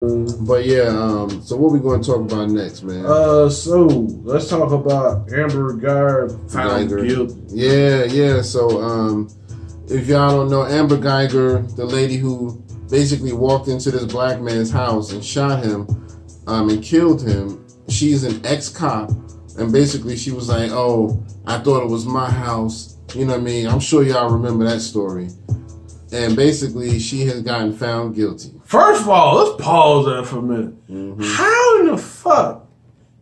But yeah, so what we going to talk about next, man? So let's talk about Amber Guyger found guilty. Yeah. So, if y'all don't know, Amber Guyger, the lady who basically walked into this black man's house and shot him, and killed him. She's an ex-cop, and basically she was like, "Oh, I thought it was my house." You know what I mean? I'm sure y'all remember that story. And basically, she has gotten found guilty. First of all, let's pause that for a minute. Mm-hmm. How in the fuck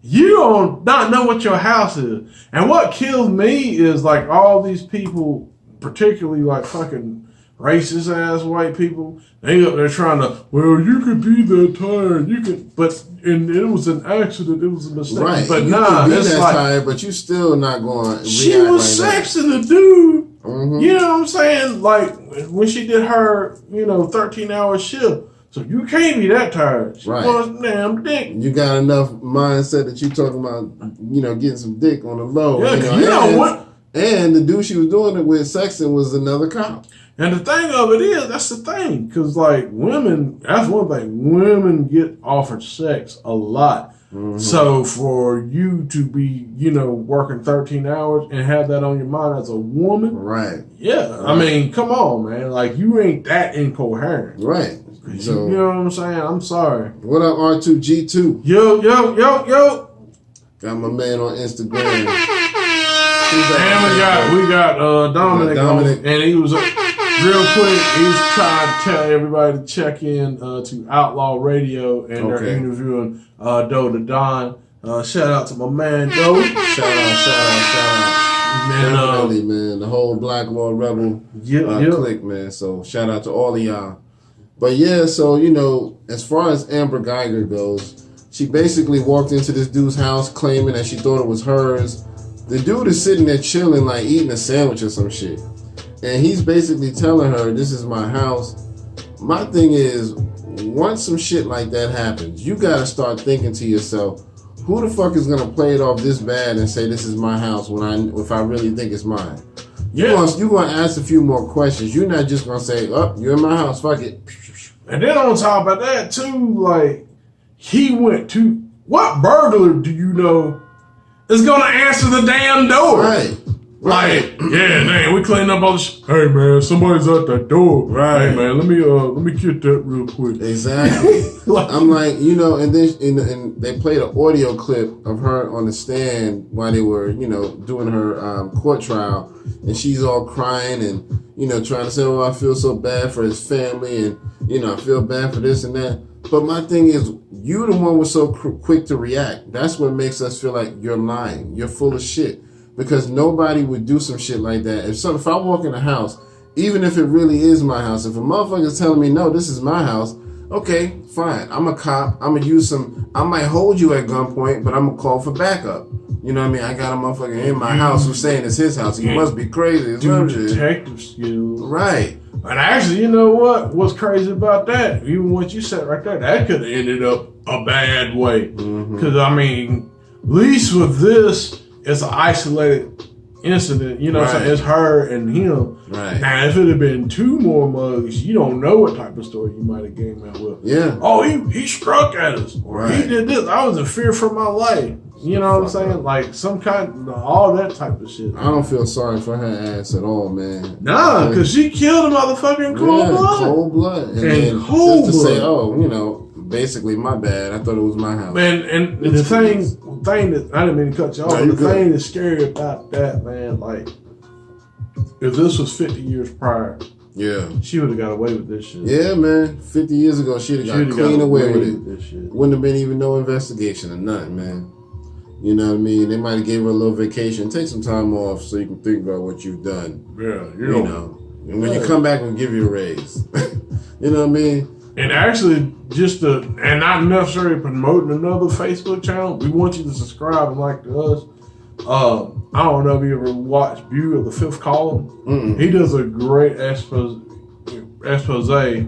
you don't not know what your house is? And what kills me is like all these people, particularly like fucking racist ass white people, they up there trying to, well, you could be that tired, you could, but and it was an accident, it was a mistake. Right. But you nah, it's that like tired, but you still not going. She was like sexing the dude. Mm-hmm. You know what I'm saying? Like when she did her, 13-hour shift. So you can't be that tired. She wants damn dick. You got enough mindset that you talking about, getting some dick on the low. Yeah, what? And the dude she was doing it with, sexing, was another cop. And the thing of it is, that's the thing. Because, like, women, that's one thing. Women get offered sex a lot. Mm-hmm. So for you to be, working 13 hours and have that on your mind as a woman. Right. Yeah. Right. I mean, come on, man. Like, you ain't that incoherent. Right. So, you know what I'm saying? I'm sorry. What up, R2G2? Yo. Got my man on Instagram. And we got Dominic, and he was real quick. He's trying to tell everybody to check in to Outlaw Radio, and they're interviewing Doe the Don. Shout out to my man Doe. Shout out. Man, definitely, man. The whole Black Lord Rebel clique, man. So shout out to all of y'all. But yeah, so as far as Amber Guyger goes, she basically walked into this dude's house claiming that she thought it was hers. The dude is sitting there chilling, like eating a sandwich or some shit. And he's basically telling her, this is my house. My thing is, once some shit like that happens, you gotta start thinking to yourself, who the fuck is gonna play it off this bad and say this is my house if I really think it's mine? You're gonna ask a few more questions. You're not just gonna say, oh, you're in my house, fuck it. And then on top of that too, like, he went to, what burglar do you know is gonna answer the damn door? Right. Like, yeah, man, we cleaned up all the shit. Hey, man, somebody's at the door. Right. Hey, man, let me get that real quick. Exactly. I'm like, and then and they played an audio clip of her on the stand while they were, doing her court trial, and she's all crying and, trying to say, oh, I feel so bad for his family, and, I feel bad for this and that. But my thing is, you the one was so quick to react. That's what makes us feel like you're lying. You're full of shit. Because nobody would do some shit like that. If I walk in a house, even if it really is my house, if a motherfucker's telling me, no, this is my house, okay, fine. I'm a cop. I'm going to use I might hold you at gunpoint, but I'm going to call for backup. You know what I mean? I got a motherfucker in my house who's saying it's his house. He must be crazy. Do detective skills. Right. And actually, you know what? What's crazy about that? Even what you said right there, that could have ended up a bad way. Because, at least with this, it's an isolated incident, what I'm saying? It's her and him. Right. Now, if it had been two more mugs, you don't know what type of story you might have came out with. Yeah. Oh, he struck at us. Or he did this. I was in fear for my life. You know what I'm saying? Like some kind, all that type of shit. I don't feel sorry for her ass at all, man. Nah, because she killed a motherfucker in cold blood. Cold blood. And then cold just to blood. say, oh, basically my bad. I thought it was my house. Man, and the thing that I didn't mean to cut you off. No, the thing that's scary about that, man, like if this was 50 years prior, she would have got away with this shit. Yeah, man. 50 years ago, she'd have got clean away with it. This shit. Wouldn't have been even no investigation or nothing, man. You know what I mean? They might have gave her a little vacation. Take some time off so you can think about what you've done. Yeah, you know. And when you come back, we'll give you a raise. You know what I mean? And actually, and not necessarily promoting another Facebook channel, we want you to subscribe and like to us. I don't know if you ever watched View of the Fifth Column. Mm-mm. He does a great expose.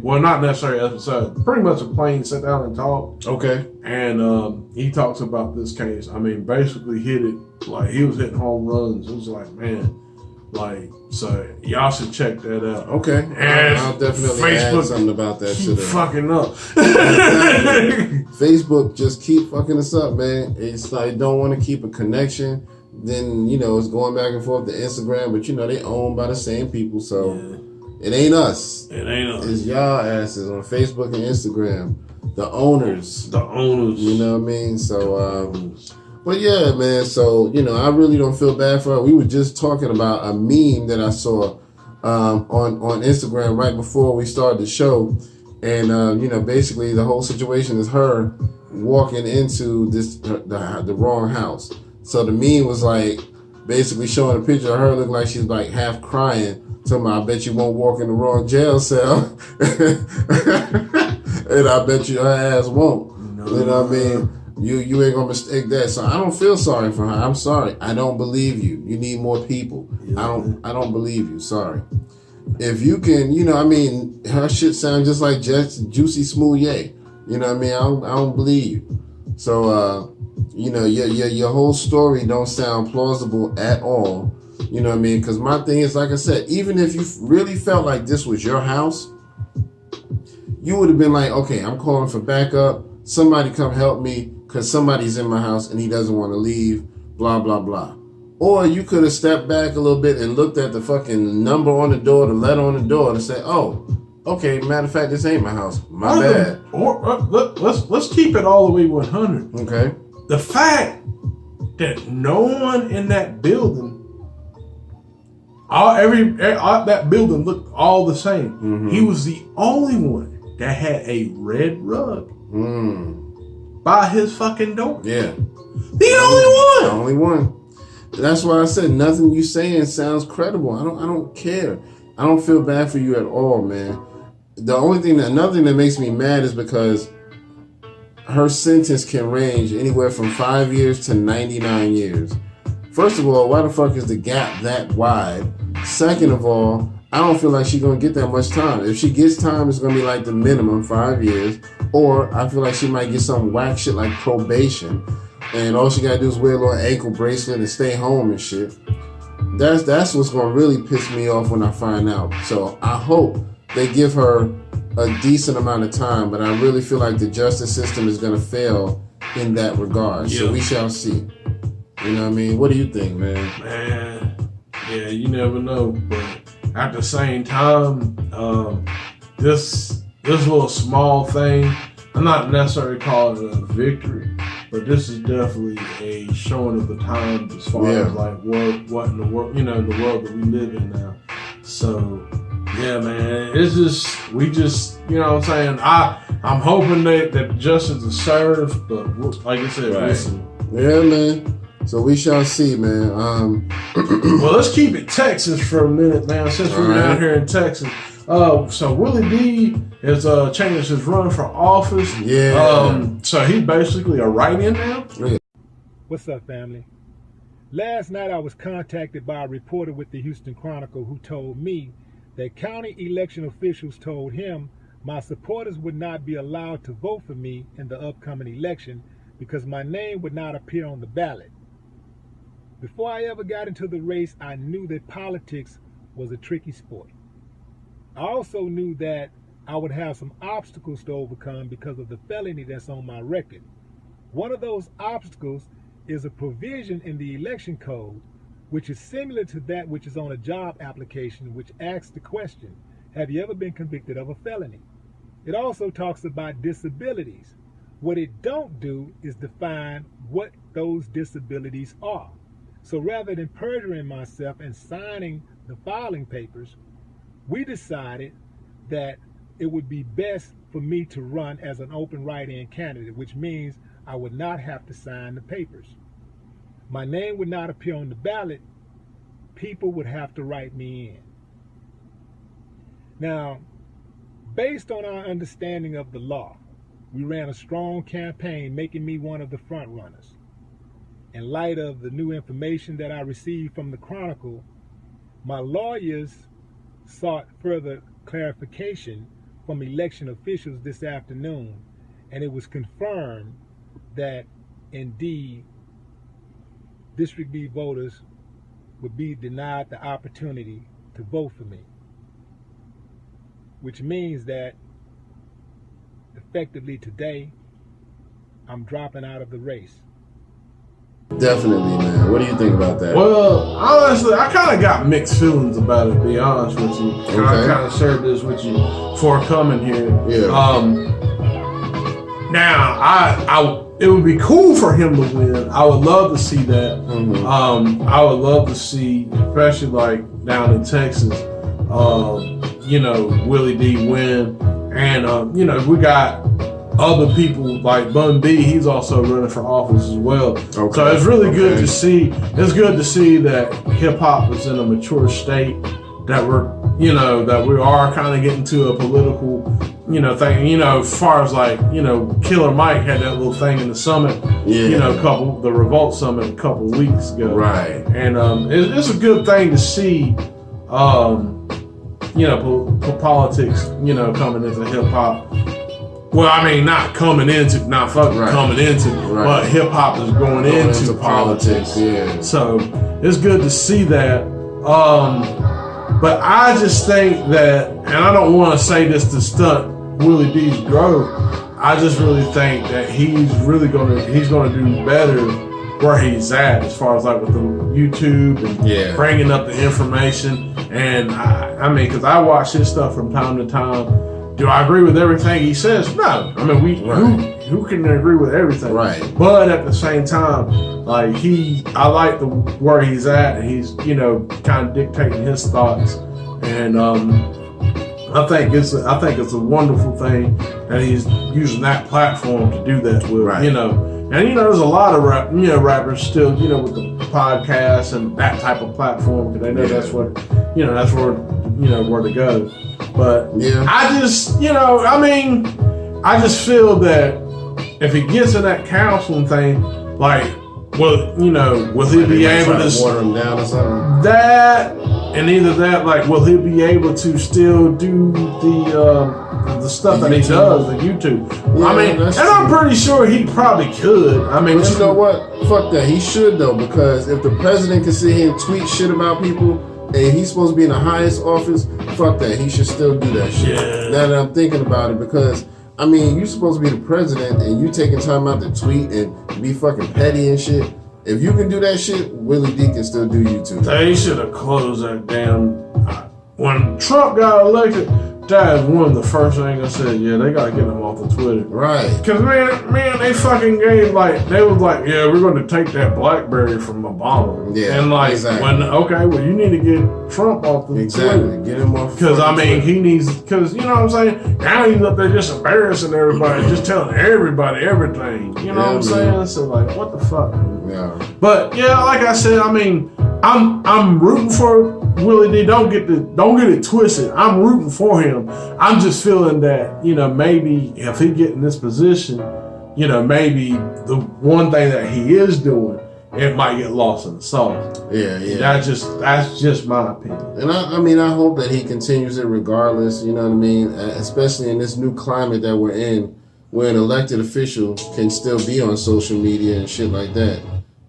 Well, not necessarily expose. Pretty much a plain sit down and talk. Okay. And he talks about this case. Basically hit it like he was hitting home runs. It was like, man, Like, so y'all should check that out. Okay. And I'll definitely Facebook add something about that keep to fucking up. Facebook just keep fucking us up, man. It's like don't want to keep a connection. Then, you know, it's going back and forth to Instagram, but you know, they owned by the same people, so it ain't us. It ain't us. It's y'all asses on Facebook and Instagram. The owners. The owners. You know what I mean? So, but yeah, man. So, you know, I really don't feel bad for her. We were just talking about a meme that I saw on Instagram right before we started the show. And, you know, basically the whole situation is her walking into the wrong house. So the meme was like basically showing a picture of her looking like she's like half crying. Talking about, I bet you won't walk in the wrong jail cell. And I bet you her ass won't. No. You know what I mean? You ain't gonna mistake that. So I don't feel sorry for her. I'm sorry. I don't believe you. You need more people. Yeah. I don't believe you. Sorry. If you can, you know, I mean, her shit sounds just like Juicy Smooth Yay. You know what I mean? I don't believe you. So you know, your whole story don't sound plausible at all. You know what I mean? Because my thing is, like I said, even if you really felt like this was your house, you would have been like, okay, I'm calling for backup. Somebody come help me because somebody's in my house and he doesn't want to leave, blah, blah, blah. Or you could have stepped back a little bit and looked at the fucking number on the door, the letter on the door, and said, oh, okay, matter of fact, this ain't my house. My bad. Let's keep it all the way 100. Okay. The fact that no one in that building, that building looked all the same. Mm-hmm. He was the only one that had a red rug by his fucking door. Yeah. The only one. The only one. That's why I said nothing you saying sounds credible. I don't care. I don't feel bad for you at all, man. Another thing that makes me mad is because her sentence can range anywhere from 5 years to 99 years. First of all, why the fuck is the gap that wide? Second of all, I don't feel like she's going to get that much time. If she gets time, it's going to be like the minimum 5 years. Or I feel like she might get some whack shit like probation. And all she got to do is wear a little ankle bracelet and stay home and shit. That's what's going to really piss me off when I find out. So I hope they give her a decent amount of time. But I really feel like the justice system is going to fail in that regard. Yeah. So we shall see. You know what I mean? What do you think, man? Man, yeah, you never know. But at the same time, this little small thing, I'm not necessarily calling it a victory, but this is definitely a showing of the times as far as like what in the world, you know, the world that we live in now. So yeah, man, we just, you know what I'm saying? I'm hoping that justice is served, but like I said, listen. Yeah, man. So we shall see, man. Well, let's keep it Texas for a minute, man, since we're down here in Texas. So Willie D has changed his run for office. Yeah. So he's basically a write-in now. Yeah. What's up, family? Last night I was contacted by a reporter with the Houston Chronicle who told me that county election officials told him my supporters would not be allowed to vote for me in the upcoming election because my name would not appear on the ballot. Before I ever got into the race, I knew that politics was a tricky sport. I also knew that I would have some obstacles to overcome because of the felony that's on my record. One of those obstacles is a provision in the election code, which is similar to that which is on a job application, which asks the question, have you ever been convicted of a felony? It also talks about disabilities. What it don't do is define what those disabilities are. So rather than perjuring myself and signing the filing papers, we decided that it would be best for me to run as an open write-in candidate, which means I would not have to sign the papers. My name would not appear on the ballot. People would have to write me in. Now, based on our understanding of the law, we ran a strong campaign making me one of the front runners. In light of the new information that I received from the Chronicle, my lawyers sought further clarification from election officials this afternoon, and it was confirmed that indeed District B voters would be denied the opportunity to vote for me, which means that effectively today I'm dropping out of the race. Definitely, man. What do you think about that? Well, honestly, I kind of got mixed feelings about it, to be honest with you. Okay. I kind of shared this with you before coming here. Yeah. Now, it would be cool for him to win. I would love to see that. Mm-hmm. I would love to see, especially like down in Texas, Willie D win. And, we got other people like Bun B, he's also running for office as well. Okay. So it's really good to see. It's good to see that hip hop is in a mature state, that that we are kind of getting to a political, thing. As far as like, Killer Mike had that little thing in the summit, the Revolt Summit a couple weeks ago. Right. And it's a good thing to see, politics, coming into hip hop. Well, I mean, coming into, but hip hop is going into politics. Yeah. So it's good to see that. But I just think that, and I don't want to say this to stunt Willie D's growth. I just really think that he's gonna do better where he's at, as far as like with the YouTube and bringing up the information. And I mean, because I watch his stuff from time to time. Do I agree with everything he says? No. I mean, who can agree with everything? Right. But at the same time, like I like where he's at, and he's kind of dictating his thoughts, and I think it's a wonderful thing that he's using that platform to do that with. Right. And there's a lot of rappers still with the podcast and that type of platform, because they know that's where to go. But I just, I just feel that if he gets in that counseling thing, like, will he be able to water him down or something? That, and either that, like, will he be able to still do the stuff that he does, the YouTube? Yeah, I mean, and I'm pretty sure he probably could. I mean, but you know what? Fuck that. He should though, because if the president can sit here and tweet shit about people, and he's supposed to be in the highest office, fuck that. He should still do that shit. Yeah. Now that I'm thinking about it, because I mean, you're supposed to be the president, and you taking time out to tweet and be fucking petty and shit. If you can do that shit, Willie D can still do YouTube. They should have closed that damn. When Trump got elected, that is one of the first things I said. Yeah, they gotta get him off of Twitter. Right. Cause man, they fucking gave they was like, yeah, we're gonna take that BlackBerry from Obama. Yeah. And like, exactly. you need to get Trump off the Twitter. Get him off. Cause I mean, he needs. Cause you know what I'm saying. Now he's up there just embarrassing everybody, just telling everybody everything. You know what I'm saying? So like, what the fuck? Yeah. But yeah, like I said, I mean, I'm rooting for Willie D. Don't get it twisted. I'm rooting for him. I'm just feeling that, maybe if he get in this position, maybe the one thing that he is doing, it might get lost in the sauce. Yeah. That's just my opinion. And I hope that he continues it regardless, you know what I mean? Especially in this new climate that we're in, where an elected official can still be on social media and shit like that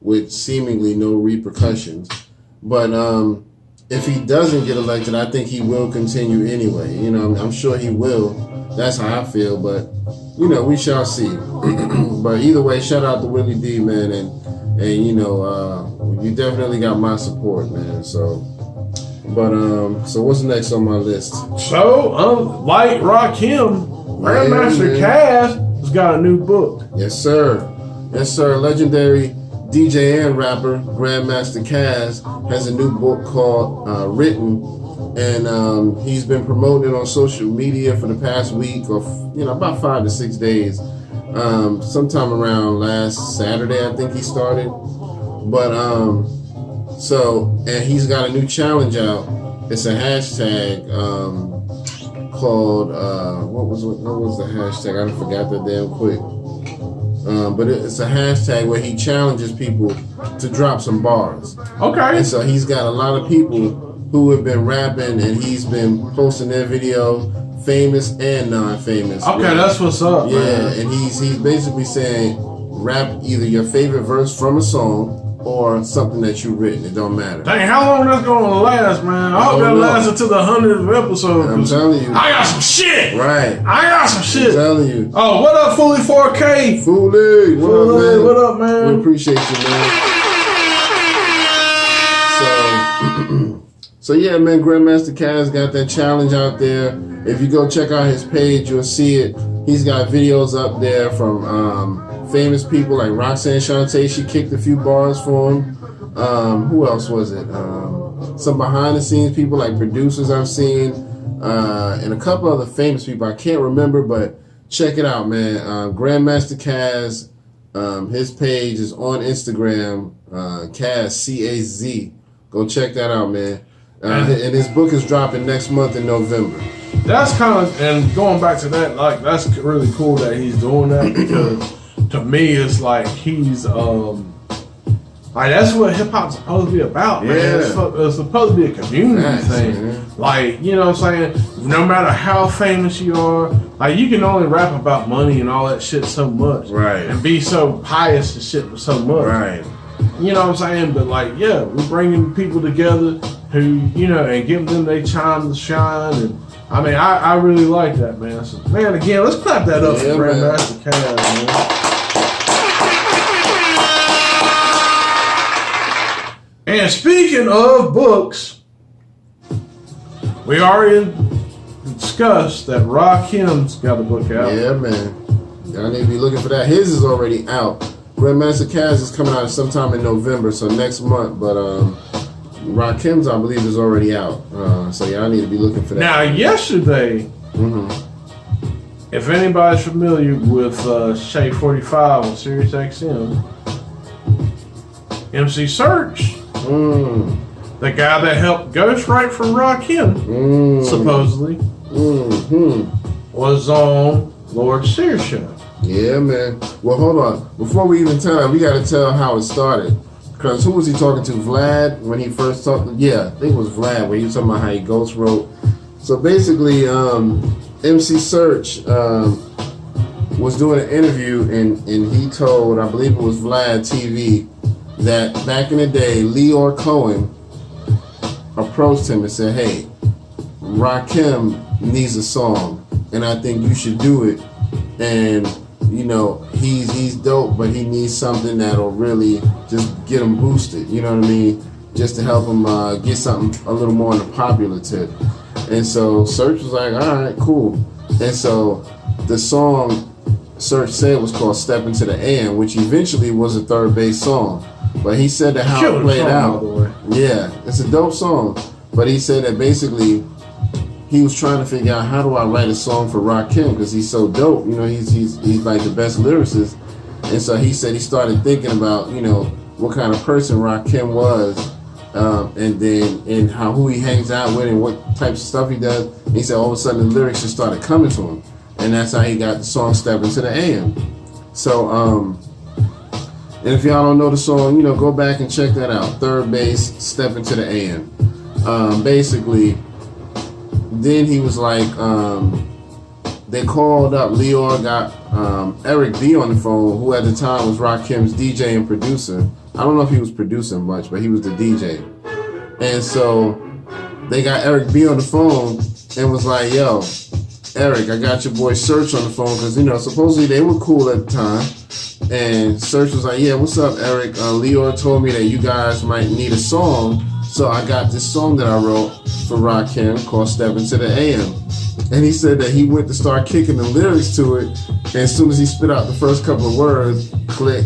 with seemingly no repercussions. But if he doesn't get elected, I think he will continue anyway. I'm sure he will. That's how I feel. But, we shall see. But either way, shout out to Willie D, man. And you definitely got my support, man. So what's next on my list? So, like Rakim, Grandmaster Caz has got a new book. Yes, sir. Legendary DJ and rapper Grandmaster Caz has a new book called Written, and he's been promoting it on social media for the past week, or about 5 to 6 days. Sometime around last Saturday, I think he started. But and he's got a new challenge out. It's a hashtag called what was the hashtag? I forgot that damn quick. But it's a hashtag where he challenges people to drop some bars. Okay. And so he's got a lot of people who have been rapping, and he's been posting their video, famous and non-famous. Okay, that's what's up. Yeah, man. and he's basically saying, rap either your favorite verse from a song, or something that you've written. It don't matter. Dang, how long that's gonna last, man? I hope that lasts until the 100th episode. I'm telling you. I got some shit. Right. I got some shit. I'm telling you. Oh, what up, Fully 4K? Fully, what up, man? What up, man? We appreciate you, man. So yeah, man, Grandmaster Caz got that challenge out there. If you go check out his page, you'll see it. He's got videos up there from famous people like Roxanne Shante. She kicked a few bars for him. Who else was it? Some behind the scenes people like producers I've seen, and a couple other famous people. I can't remember, but check it out, man. Grandmaster Caz, his page is on Instagram, Caz, C-A-Z. Go check that out, man. And his book is dropping next month in November. That's kind of, and going back to that, like, that's really cool that he's doing that, because to me, it's like he's, like, that's what hip hop's supposed to be about, man. Yeah. It's supposed to be a community thing. Man. Like, you know what I'm saying? No matter how famous you are, like, you can only rap about money and all that shit so much. Right. And be so pious and shit so much. Right. You know what I'm saying? But, like, yeah, we're bringing people together who, you know, and giving them their time to shine. And I mean, I really like that, man. So, man, again, let's clap that up for Grandmaster Caz, man. And speaking of books, we already discussed that Rakim's got a book out. Yeah, man. Y'all need to be looking for that. His is already out. Grandmaster Caz is coming out sometime in November, so next month. But Rakim's, I believe, is already out. So y'all need to be looking for that. Now, yesterday, if anybody's familiar with Shea 45 on Sirius XM, MC Serch, the guy that helped ghostwrite for Rakim, supposedly, was on Lord Sear show. Yeah, man. Well, hold on. Before we even tell him, we got to tell how it started. Because who was he talking to? Vlad, when he first talked? Yeah, I think it was Vlad, where he was talking about how he ghost wrote. So basically, MC Serch was doing an interview, and he told, I believe it was Vlad TV, that back in the day, Leor Cohen approached him and said, hey, Rakim needs a song, and I think you should do it. And you know, he's dope, but he needs something that'll really just get him boosted, you know what I mean? Just to help him get something a little more on the popular tip. And so Serch was like, all right, cool. And so the song Serch said was called Step Into the AM, which eventually was a third base song. But he said that how it played out. Yeah, it's a dope song. But he said that basically he was trying to figure out, how do I write a song for Rakim, because he's so dope. You know, he's like the best lyricist. And so he said he started thinking about, you know, what kind of person Rakim was, and how who he hangs out with and what types of stuff he does. And he said all of a sudden the lyrics just started coming to him, and that's how he got the song Step Into the AM. So and if y'all don't know the song, you know, go back and check that out. Third base, Step Into the AM. Basically, then he was like, they called up, Leor got Eric B on the phone, who at the time was Rakim's DJ and producer. I don't know if he was producing much, but he was the DJ. And so they got Eric B on the phone and was like, yo, Eric, I got your boy Serch on the phone, because, you know, supposedly they were cool at the time. And Serch was like, yeah, what's up, Eric? Leor told me that you guys might need a song, so I got this song that I wrote for Rakim called Step Into the AM. And he said that he went to start kicking the lyrics to it, and as soon as he spit out the first couple of words, click,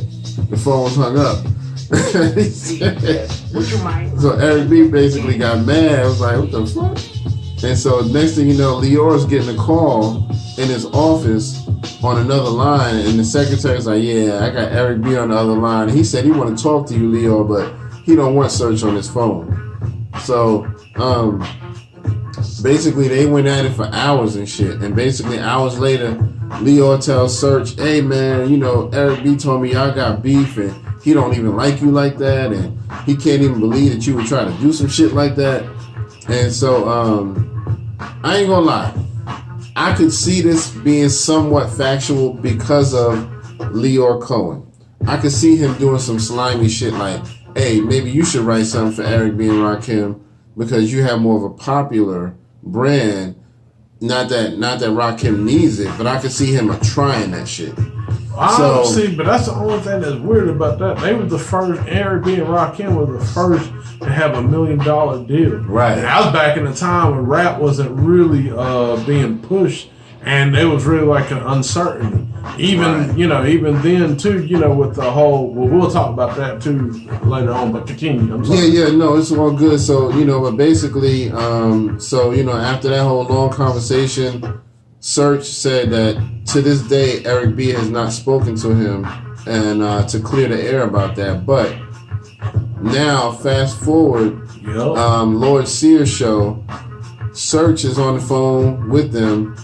the phone was hung up. He said, would you mind? So Eric B basically got mad. I was like, what the fuck? And so next thing you know, Leor's getting a call in his office on another line, and the secretary's like, yeah, I got Eric B on the other line. And he said he want to talk to you, Leor, but he don't want Serch on his phone. So basically they went at it for hours and shit. And basically hours later, Leor tells Serch, hey man, you know, Eric B told me y'all got beef and he don't even like you like that, and he can't even believe that you would try to do some shit like that. And so I ain't gonna lie, I could see this being somewhat factual because of Leor Cohen. I could see him doing some slimy shit like, hey, maybe you should write something for Eric B. and Rakim because you have more of a popular brand. Not that Rakim needs it, but I can see him trying that shit. See, but that's the only thing that's weird about that. They were the first, Eric B. and Rakim were the first to have $1 million deal. Right. And that was back in the time when rap wasn't really being pushed, and it was really like an uncertainty. Even, even then too, with the whole, we'll talk about that too later on, but continue. I'm sorry. Yeah, no, it's all good. So, but basically, after that whole long conversation, Serch said that to this day, Eric B. has not spoken to him and to clear the air about that. But now, fast forward, Lord Sear show, Serch is on the phone with them,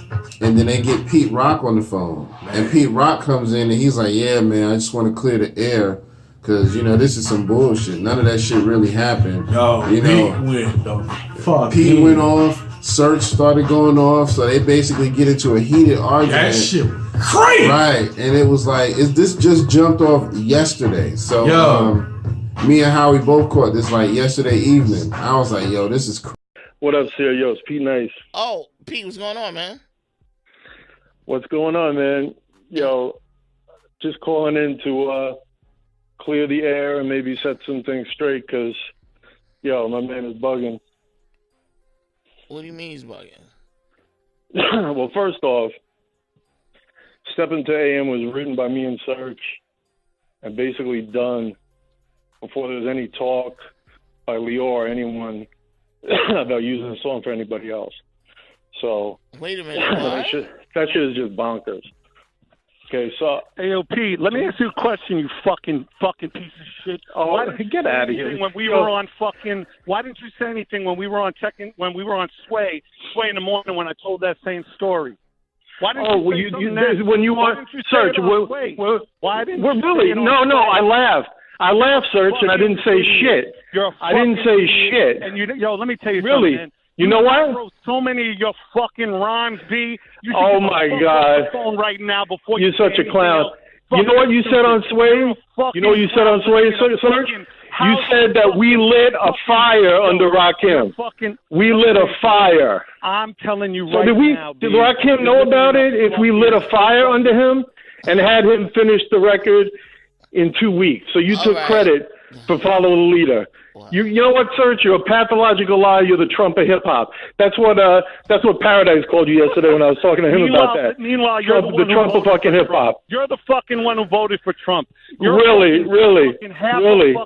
and then they get Pete Rock on the phone. And Pete Rock comes in and he's like, yeah, man, I just want to clear the air because, this is some bullshit. None of that shit really happened. Pete went the fuck. Pete went off. Serch started going off. So they basically get into a heated argument. That shit crazy. Right. And it was like, this just jumped off yesterday. So me and Howie both caught this like yesterday evening. I was like, yo, this is crazy. What up, Sear? Yo, it's Pete Nice. Oh, Pete, what's going on, man? What's going on, man? Yo, just calling in to clear the air and maybe set some things straight because, my man is bugging. What do you mean he's bugging? Well, first off, Step Into AM was written by me and Serch and basically done before there was any talk by Leo or anyone about using the song for anybody else. So wait a minute, that shit is just bonkers. Okay, so hey, yo, Pete, let me ask you a question, you fucking piece of shit. Oh, get out of here! When we were on why didn't you say anything when we were on Sway in the morning when I told that same story? Why didn't you say something then? When you want Serch, why didn't you really? No, I laughed. I laughed, Serch, and I didn't say shit. I didn't say shit. And let me tell you really? something. You know what? I wrote so many of your fucking rhymes, B. You oh my God! The phone right now before you're such a clown. You know what you said on Sway? You know what you said on Sway, Serch? You said that we lit a fire under Rakim. We lit a fire. I'm telling you right now. Did Rakim know about it if we lit a fire under him and had him finish the record in 2 weeks? So you took credit for Follow the Leader. Wow. You know what, Serch? You're a pathological liar. You're the Trump of hip hop. That's what Paradise called you yesterday when I was talking to him about that. Meanwhile, you're the Trump of fucking hip hop. You're the fucking one who voted for Trump. Really.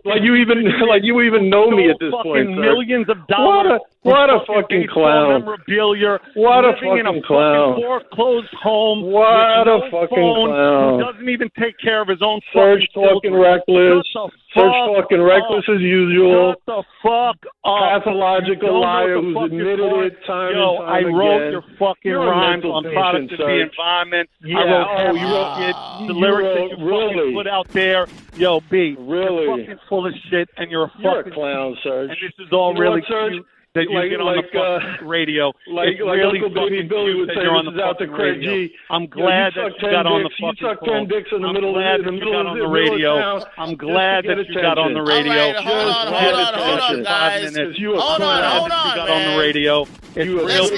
Like you even know me at this point. Millions of dollars. What a fucking clown. Memorabilia. What a fucking clown. Foreclosed home. What a fucking clown. Who doesn't even take care of his own Serch talking reckless. Serch talking reckless as usual. Shut the fuck up. Pathological liar who's admitted it time and time I wrote again. your fucking rhymes on Product of the Environment. Yeah. I wrote you wrote it. The lyrics that you fucking put out there. Yo, B. Really? You're fucking full of shit and you're a clown, Serch. And this is all really cute. That you get on the fucking radio. Like really Uncle Baby Billy would say, this is out to Craig G. I'm glad that you got on the fucking You suck 10 dicks in the middle of the radio. I'm glad that you got on the radio. Hold on, guys. Hold on, got on the radio. Let's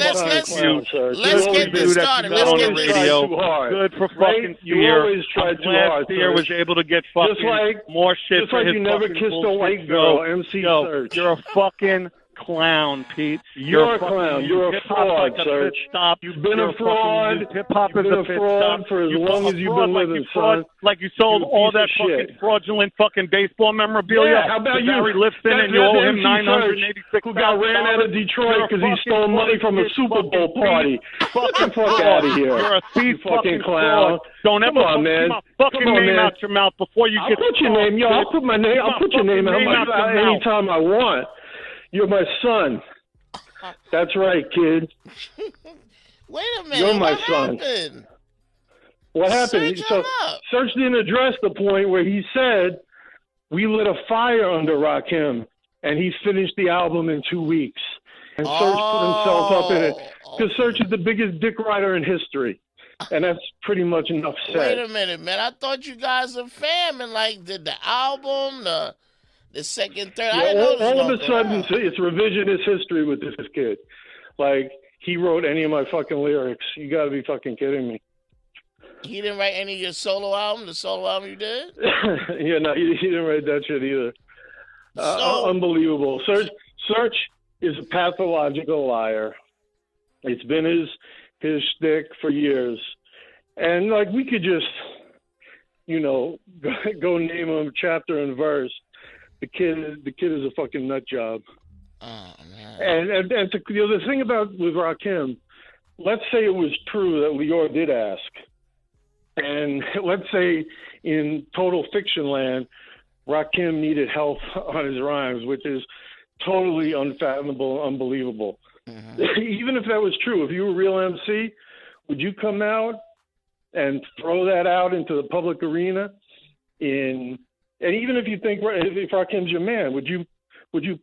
get this started. Let's get radio. Good for fucking Sear. I'm glad Sear was able to get fucking more shit for his fucking never kissed a white girl, MC Serch. You're a fucking clown, Pete. You're a clown. You're a fraud, Serch. You've been a fraud. Hip-hop is a fraud for as long as you've been living, son. Like you sold all that fucking fraudulent fucking baseball memorabilia. Yeah, how about you? Barry Lifton, and you owe him $986,000. Who got ran out of Detroit because he stole money from a Super Bowl party. Get the fuck out of here. You're a thief, fucking clown. Don't ever put my fucking name out your mouth before you get. I'll put your name. Yo, I'll put my name. I'll put your name out anytime I want. You're my son. That's right, kid. Wait a minute. You're my son. Happened? What happened? Serch didn't address the point where he said, we lit a fire under Rakim, and he finished the album in 2 weeks. And Serch put himself up in it. Because Serch is the biggest dick rider in history. And that's pretty much enough said. Wait a minute, man. I thought you guys are fam and like did the album, The second, third. Yeah, I know all of a sudden, it's revisionist history with this kid. Like, he wrote any of my fucking lyrics. You gotta be fucking kidding me. He didn't write any of your solo album, the solo album you did? Yeah, no, he didn't write that shit either. Unbelievable. Serch is a pathological liar. It's been his shtick for years. And, like, we could just, you know, go name him chapter and verse. The kid is a fucking nut job. Oh, man. And the thing about with Rakim, let's say it was true that Lior did ask. And let's say in total fiction land, Rakim needed help on his rhymes, which is totally unfathomable, unbelievable. Mm-hmm. Even if that was true, if you were a real MC, would you come out and throw that out into the public arena? And even if you think if Rakim's your man, would you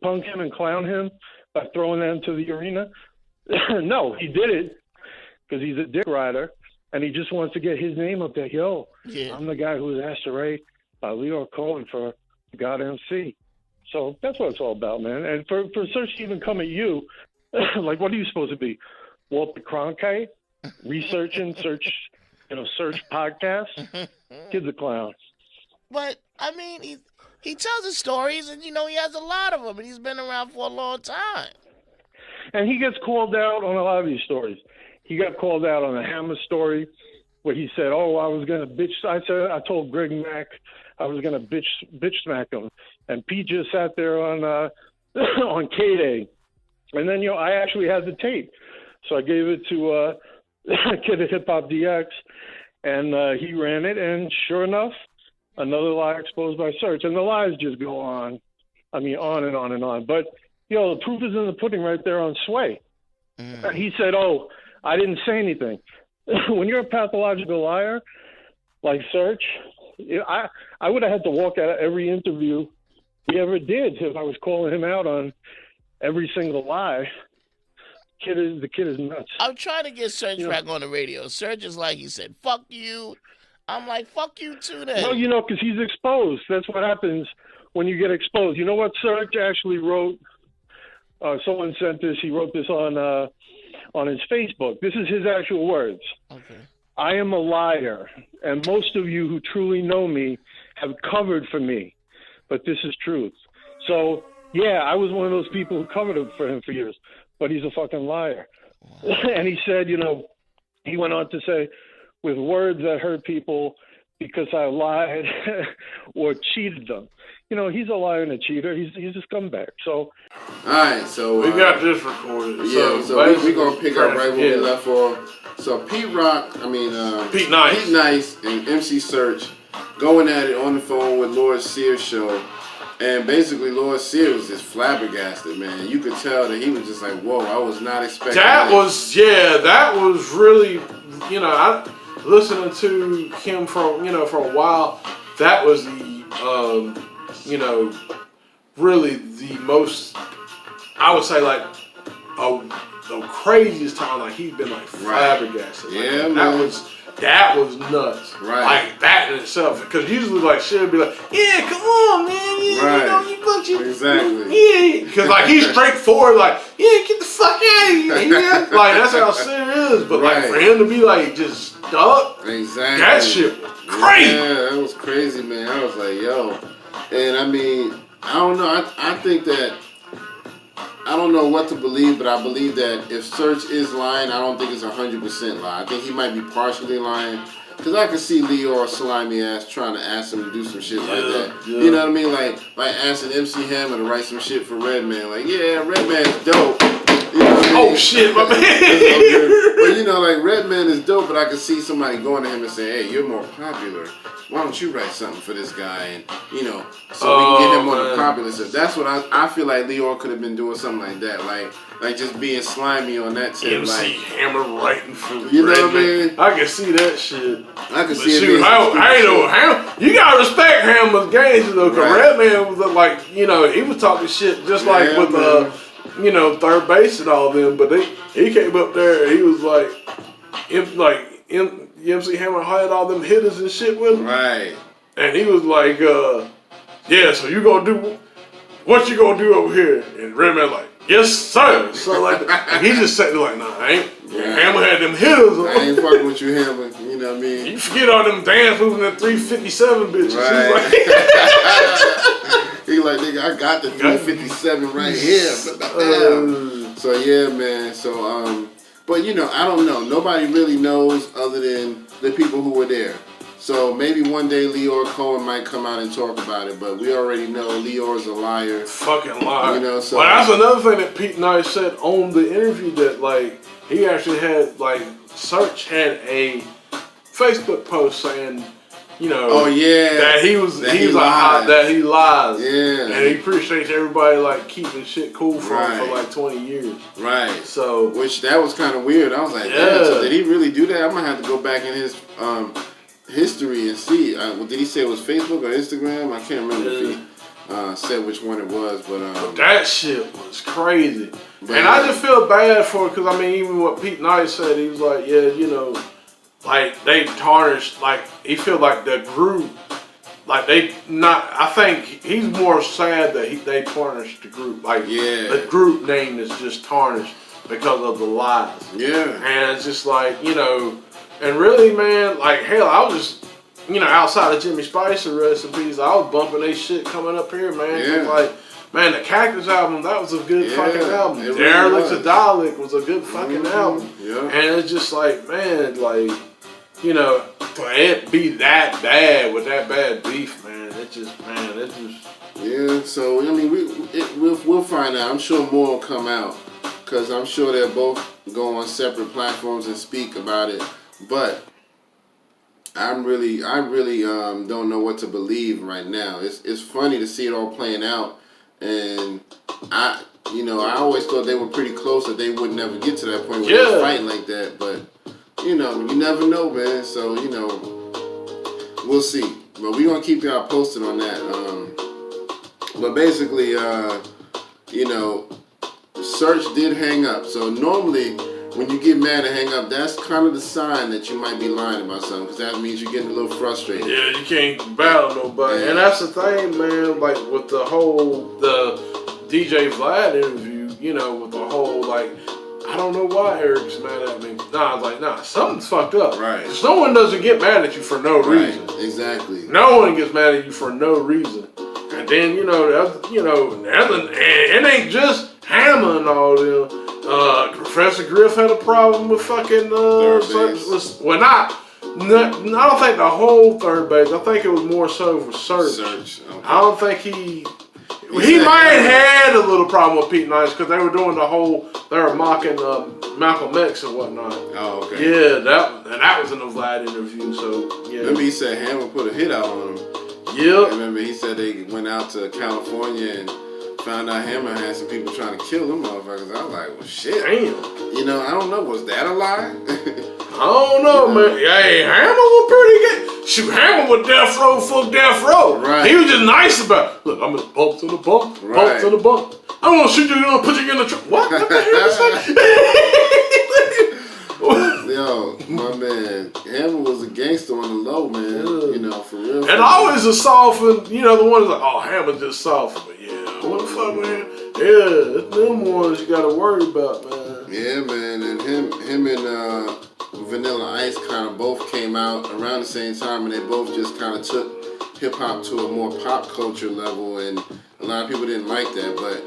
punk him and clown him by throwing that into the arena? No, he did it because he's a dick rider. And he just wants to get his name up there. Yo, yeah. I'm the guy who was asked to write Lior Cohen for God MC. So that's what it's all about, man. And for Serch to even come at you, like, what are you supposed to be? Walter Cronkite? Researching Serch podcast? Kid's a clown. But, I mean, he tells his stories, and, you know, he has a lot of them, and he's been around for a long time. And he gets called out on a lot of these stories. He got called out on a Hammer story where he said, "Oh, I was gonna bitch." I told Greg Mack I was gonna bitch smack him, and Pete just sat there on on K-Day, and then I actually had the tape, so I gave it to a kid at Thhp DX, and he ran it, and sure enough, another lie exposed by Serch, and the lies just go on. I mean, on and on and on. But the proof is in the pudding right there on Sway. And he said, "Oh, I didn't say anything." When you're a pathological liar like Serch, I would have had to walk out of every interview he ever did if I was calling him out on every single lie. The kid is nuts. I'm trying to get Serch back on the radio. Serch is like, he said, "Fuck you." I'm like, "Fuck you too then." No, because he's exposed. That's what happens when you get exposed. You know what Serch actually wrote? Someone sent this. He wrote this on his Facebook. This is his actual words. Okay. "I am a liar, and most of you who truly know me have covered for me, but this is truth." So, yeah, I was one of those people who covered for him for years, but he's a fucking liar. Wow. And he said, he went on to say, "With words that hurt people because I lied or cheated them." He's a liar and a cheater. He's a scumbag. So, all right. So we got this recorded. Yeah. So we're gonna pick up right where we left off. So Pete Nice and MC Serch going at it on the phone with Lord Sear show, and basically Lord Sear was just flabbergasted, man. You could tell that he was just like, "Whoa, I was not expecting that." That was really, I listening to him for a while. That was the really the most, I would say, like, the craziest time, like, he's been, like, flabbergasted. Like, yeah, man. That was nuts. Right. Like, that in itself. Because usually, like, shit'd be like, "Yeah, come on, man. Right. You bunch of..." Exactly. Yeah. Because, like, he's straightforward, like, "Yeah, get the fuck out of here." Like, that's how Sear is. But, like, for him to be, like, just stuck. Exactly. That shit was crazy. Yeah, that was crazy, man. I was like, yo. And I mean, I don't know. I think that, I don't know what to believe, but I believe that if Serch is lying, I don't think it's 100% lie. I think he might be partially lying. Because I can see Lior slimy ass trying to ask him to do some shit like that. Yeah. You know what I mean? Like asking MC Hammer to write some shit for Redman. Like, yeah, Redman's dope. You know what I mean? Oh shit, my But man. like Redman is dope, but I can see somebody going to him and saying, "Hey, you're more popular. Why don't you write something for this guy?" And so we can get him on the popular stuff. That's what I feel like Lior could have been doing something like that, like just being slimy on that tip. MC like Hammer writing for you know what I mean? I can see that shit. I can see it. Shoot, I know Hammer. You gotta respect Hammer's games though, because Redman was like, he was talking shit just like with third base and all them, but he came up there and he was like MC Hammer had all them hitters and shit with him. Right. And he was like, "Yeah, so you gonna do what you gonna do over here? And Redman like, yes, sir. So like, and he just sat there like, nah, I ain't. Yeah. Hammer had them hitters. I ain't fucking with you, Hammer. You know what I mean? You forget all them dance moves in that 357 bitches. Right. He like, nigga, I got the 357 right here. So yeah, man. So but you know, I don't know. Nobody really knows other than the people who were there. So maybe one day Leor Cohen might come out and talk about it, but we already know Leor's a liar. Fucking liar. You know, so well, that's another thing that Pete Knight said on the interview, that like he actually had like Serch had a Facebook post saying, you know, oh yeah, that he lies. Yeah. And he appreciates everybody like keeping shit cool for him for like 20 years. Right. So which that was kind of weird. I was like, damn, so did he really do that? I'm gonna have to go back in his history and see. Did he say it was Facebook or Instagram? I can't remember if he said which one it was, but that shit was crazy. And I just feel bad for it, because I mean, even what Pete Knight said, he was like, yeah, you know, like they tarnished, like he feel like the group, like they not. I think he's more sad that they tarnished the group. Like the group name is just tarnished because of the lies. Yeah, and it's just like, you know. And really, man, like, hell, I was just, you know, outside of Jimmy Spicer recipes, I was bumping they shit coming up here, man. Yeah. Like, man, the Cactus album, that was a good fucking album. Really Derelict to Dalek was a good fucking album. Yeah. And it's just like, man, like, you know, for it be that bad with that bad beef, man, it's just. Yeah, so, I mean, we'll find out. I'm sure more will come out, because I'm sure they'll both go on separate platforms and speak about it. But I really don't know what to believe right now. It's funny to see it all playing out, and I always thought they were pretty close, that they would never get to that point where they're fighting like that. But you know, you never know, man. So you know, we'll see. But we're gonna keep y'all posted on that. But basically, you know, Serch did hang up. So normally, when you get mad and hang up, that's kind of the sign that you might be lying about something, because that means you're getting a little frustrated. Yeah, you can't battle nobody. Yeah. And that's the thing, man, like with the DJ Vlad interview, you know, with the whole, like, I don't know why Eric's mad at me. Nah, I was like, nah, something's fucked up. Right. Because no one doesn't get mad at you for no reason. Exactly. No one gets mad at you for no reason. And then, you know, it ain't just Hammer and all them. Professor Griff had a problem with fucking Serch. Well, I don't think the whole third base. I think it was more so for Serch. Okay. I don't think he might have had a little problem with Pete Knight, because they were doing they were mocking Malcolm X and whatnot. Oh, okay. Yeah, that was in the Vlad interview. So yeah. Remember he said Hammer put a hit out on him. Yep. Remember he said they went out to California and found out Hammer had some people trying to kill them motherfuckers. I was like, well, shit. Damn. You know, I don't know. Was that a lie? I don't know, man. Hey, Hammer was pretty good. Shoot, Hammer was death row for death row. Right. He was just nice about it. Look, I'm just bump to the bump, bump to the bump. I'm going to shoot you, put you in the truck. What? What the hell is that? Yo, my man, Hammer was a gangster on the low, man. Yeah. You know, for real. And always a soft, and you know, the ones like, oh, Hammer just soft. But yeah, what the fuck, man? Yeah, it's them ones you got to worry about, man. Yeah, man, and him and Vanilla Ice kind of both came out around the same time, and they both just kind of took hip hop to a more pop culture level, and a lot of people didn't like that, but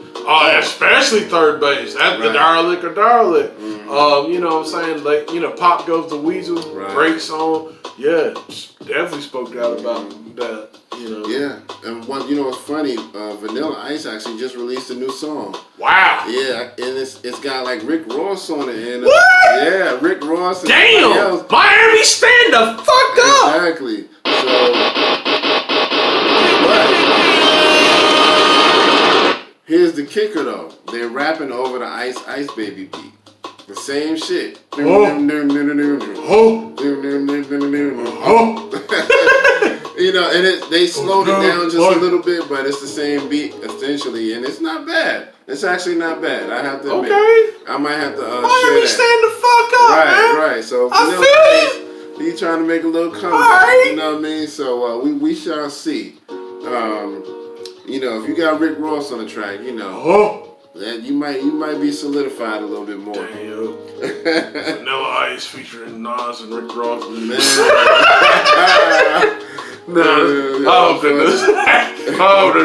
especially third base. That's the Derelict or Derelict. Mm-hmm. You know what I'm saying? Like, you know, Pop Goes the Weasel, great song. Yeah, definitely spoke out about that. You know. Yeah, and you know what's funny? Vanilla Ice actually just released a new song. Wow. Yeah, and it's got like Rick Ross on it. And, what? Yeah, Rick Ross. And damn! Miami, stand the fuck up. Exactly. So, here's the kicker though. They're rapping over the Ice Baby beat. The same shit. You know, and they slowed it down just a little bit, but it's the same beat essentially, and it's not bad. It's actually not bad. I have to admit. Okay. I might have to share that. Stand the fuck up, man. Right. So I feel it. He's trying to make a little comeback. Right. You know what I mean? So we shall see. You know, if you got Rick Ross on the track, you know, that you might be solidified a little bit more. Damn. Vanilla Ice featuring Nas and Rick Ross. Man. No, I hope that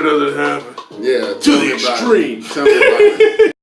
doesn't happen. Yeah, to the extreme. Tell me about it.